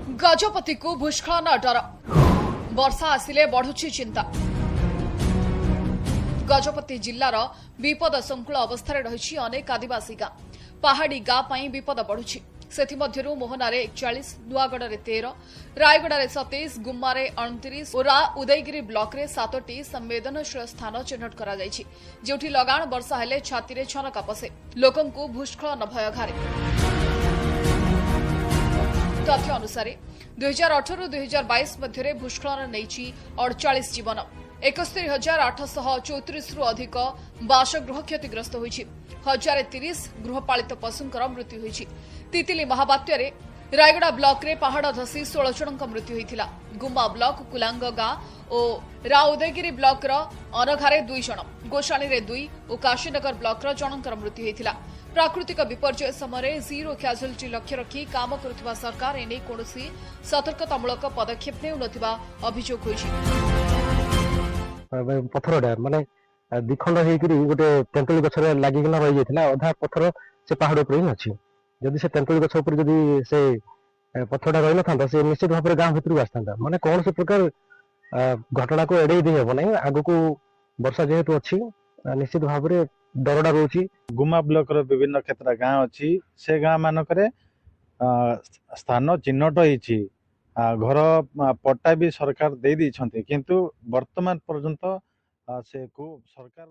गजपति को भूस्खलन डर वर्षा आसिले बढ़ुची चिंता। गजपति जिलार विपद संकुल अवस्था रही अनेक आदिवासी गाँ पहाड़ी गाँ पर विपद बढ़ुची। सेथिमध्यरु मोहनारे 41, नुआगड़े 13, रायगड़े 27, गुम्मारे 29 और उदयगिरी ब्लॉक रे 7टी संवेदनशील स्थान चिन्हट करा जायछि, जेउठी लगाण वर्षा हेले छाती रे छनका पसे लोकंकु भूस्खलन भय घारे। तथ्य अनुसार 2018-2022 मध्य भूस्खलन नहीं 48 जीवन 71,834 रु अधिक बासगृह क्षतिग्रस्त होइछि। 1030 गृहपालित पशुंकर मृत्यु होइछि। तितिली महाबात्या रायगड़ा ब्लॉक रे पहाड़ धसी 16 जनक मृत्यु होइथिला। गुम्मा ब्लॉक कुलांग गाँ और उदयगिरी ब्लॉक अनघारे 2 जन, गोशाणी रे 2 और काशीनगर ब्लॉक जनकर मृत्यु होइथिला। प्राकृतिक विपर्यय समय जीरो क्याजुअलिटी लक्ष्य रखी काम करुवा सरकार एने कौनसी सतर्कतामूलक पदक्षेप नेउनथिबा अभियोग होइछि। पथरटा माने दिखंड होइकरी गोटे तेंतुली गछ रे लागिगला रहि जायतिला। अधा पथर से पहाड़ ऊपर ही अछि। जदि से तेंतुली गछ ऊपर जदि से पथरटा रहि नथांता से निश्चित भाव गाँ भितर आसता माने कौन से प्रकार घटना को एड़े दी हेब नहीं। आगु को वर्षा जेहेतु अच्छी निश्चित भाव में डरडा रोची। गुम्मा ब्लॉक रो विभिन्न क्षेत्र गाँ अच्छी से गाँ मानकरे स्थान चिन्हट होइछि। घर पट्टा भी सरकार दे दी छंती, किंतु वर्तमान पर्यंत से को सरकार